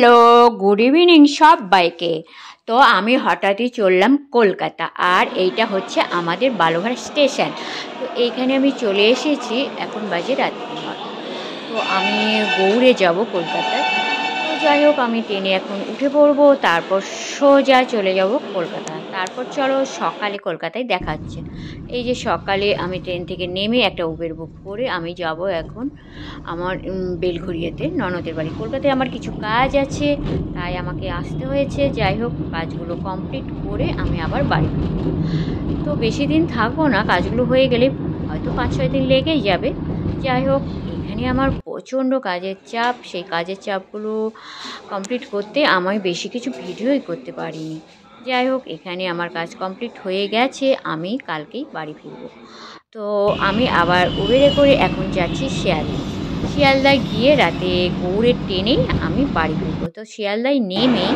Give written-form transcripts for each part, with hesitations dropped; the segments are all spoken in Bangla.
হ্যালো, গুড ইভিনিং সবাইকে। তো আমি হঠাৎই চললাম কলকাতা, আর এইটা হচ্ছে আমাদের বালুরঘাট স্টেশন। তো এইখানে আমি চলে এসেছি, এখন বাজে রাত 9। তো আমি গৌড়ে যাব কলকাতায়। তো যাই হোক, আমি ট্রেনে এখন উঠে পড়বো, তারপর সোজা চলে যাব কলকাতা। তারপর চলো সকালে কলকাতায় দেখা হচ্ছে। এই যে সকালে আমি ট্রেন থেকে নেমে একটা উবের বুক করে আমি যাব এখন আমার বেলঘড়িয়াতে ননদের বাড়ি। কলকাতায় আমার কিছু কাজ আছে, তাই আমাকে আসতে হয়েছে। যাই হোক, কাজগুলো কমপ্লিট করে আমি আবার বাড়ি ফিরব। তো বেশি দিন থাকবো না, কাজগুলো হয়ে গেলে হয়তো 5-6 দিন লেগেই যাবে। যাই হোক, এখানে আমার প্রচণ্ড কাজের চাপ। সেই কাজের চাপগুলো কমপ্লিট করতে আমি বেশি কিছু ভিডিওই করতে পারিনি। যাই হোক, এখানে আমার কাজ কমপ্লিট হয়ে গেছে, আমি কালকেই বাড়ি ফিরব। তো আমি আবার উবেরে করে এখন যাচ্ছি শিয়ালদায় গিয়ে রাতে গৌড়ের ট্রেনে আমি বাড়ি ফিরবো। তো শিয়ালদায় নেমে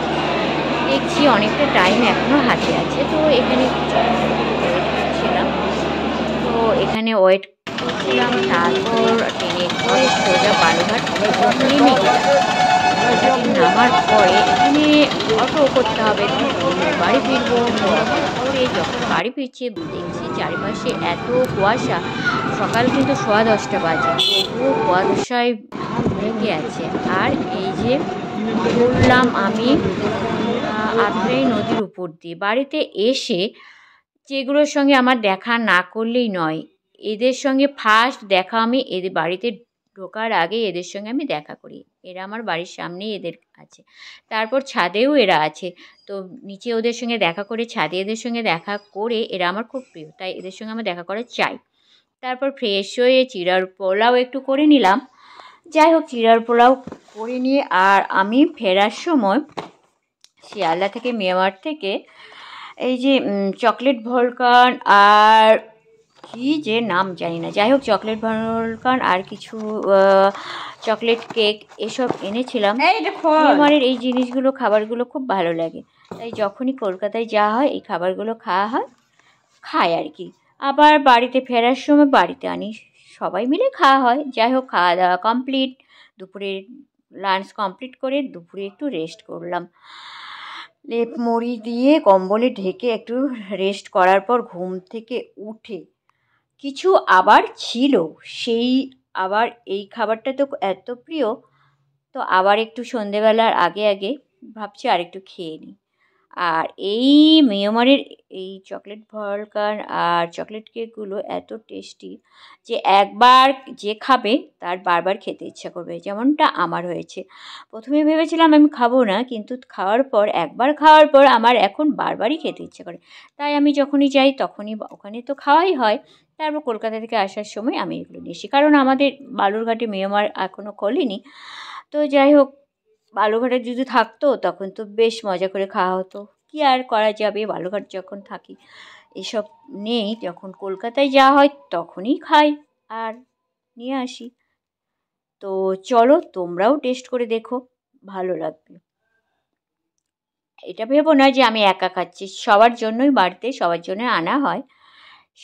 দেখছি অনেকটা টাইম এখনও হাতে আছে। তো এখানে ছিলাম, তো এখানে ওয়েট করছিলাম। তারপর ট্রেনে করে সোজা বালুরঘাট নেমে গেলাম। নামার পরে এখানে অটো করতে হবে, বাড়ি ফিরবো। করে যখন বাড়ি ফিরছি দেখছি চারিপাশে এত কুয়াশা। সকাল কিন্তু 10:15 বাজে, তবুও কুয়াশায় ঢেকে আছে। আর এই যে ঘুরলাম আমি আত্রাই নদীর উপর দিয়ে বাড়িতে এসে, যেগুলোর সঙ্গে আমার দেখা না করলেই নয়। এদের সঙ্গে ফার্স্ট দেখা, আমি এদের বাড়িতে ঢোকার আগে এদের সঙ্গে আমি দেখা করি। এরা আমার বাড়ির সামনেই এদের আছে, তারপর ছাদেও এরা আছে। তো নিচে ওদের সঙ্গে দেখা করে, ছাদে এদের সঙ্গে দেখা করে, এরা আমার খুব প্রিয়, তাই এদের সঙ্গে আমার দেখা করা চাই। তারপর ফ্রেশ হয়ে চিড়ার পোলাও একটু করে নিলাম। যাই হোক, চিড়ার পোলাও করে নিয়ে আর আমি ফেরার সময় শিয়ালদা থেকে মেওয়ার থেকে এই যে চকলেট ভলকান আর কি যে নাম জানি না, যাই হোক চকলেট ভলকান আর কিছু চকলেট কেক এসব এনেছিলাম। মেওয়ারের এই জিনিসগুলো, খাবারগুলো খুব ভালো লাগে, তাই যখনই কলকাতায় যাওয়া হয় এই খাবারগুলো খাই আর কি। আবার বাড়িতে ফেরার সময় বাড়িতে আনি, সবাই মিলে খাওয়া হয়। যাই হোক, খাওয়া দাওয়া কমপ্লিট, দুপুরে লাঞ্চ কমপ্লিট করে দুপুরে একটু রেস্ট করলাম। লেপ মুড়ি দিয়ে কম্বলে ঢেকে একটু রেস্ট করার পর ঘুম থেকে উঠে কিছু আবার ছিল, সেই আবার এই খাবারটা তো এত প্রিয়, তো আবার একটু সন্ধেবেলার আগে আগে ভাবছি আর একটু খেয়ে নিই। আর এই মেয়মারের এই চকলেট ভলকান আর চকলেট কেকগুলো এত টেস্টি যে একবার যে খাবে তার বারবার খেতে ইচ্ছা করবে, যেমনটা আমার হয়েছে। প্রথমে ভেবেছিলাম আমি খাবো না, কিন্তু একবার খাওয়ার পর আমার এখন বারবারই খেতে ইচ্ছা করে। তাই আমি যখনই যাই তখনই, ওখানে তো খাওয়াই হয়, তারপর কলকাতা থেকে আসার সময় আমি এগুলো নিয়ে আসি, কারণ আমাদের বালুরঘাটে মেয়মার এখনও খোলেনি। তো যাই হোক, বালুরঘাটে যদি থাকতো তখন তো বেশ মজা করে খাওয়া হতো। কি আর করা যাবে, বালুরঘাট যখন থাকি এসব নেই, যখন কলকাতায় যাওয়া হয় তখনই খাই আর নিয়ে আসি। তো চলো তোমরাও টেস্ট করে দেখো, ভালো লাগবে। এটা ভেবো না যে আমি একা খাচ্ছি, সবার জন্যই বাড়িতে সবার জন্য আনা হয়,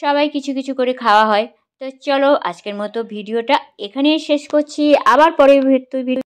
সবাই কিছু কিছু করে খাওয়া হয়। তো চলো আজকের মতো ভিডিওটা এখানেই শেষ করছি, আবার পরে ভিডিও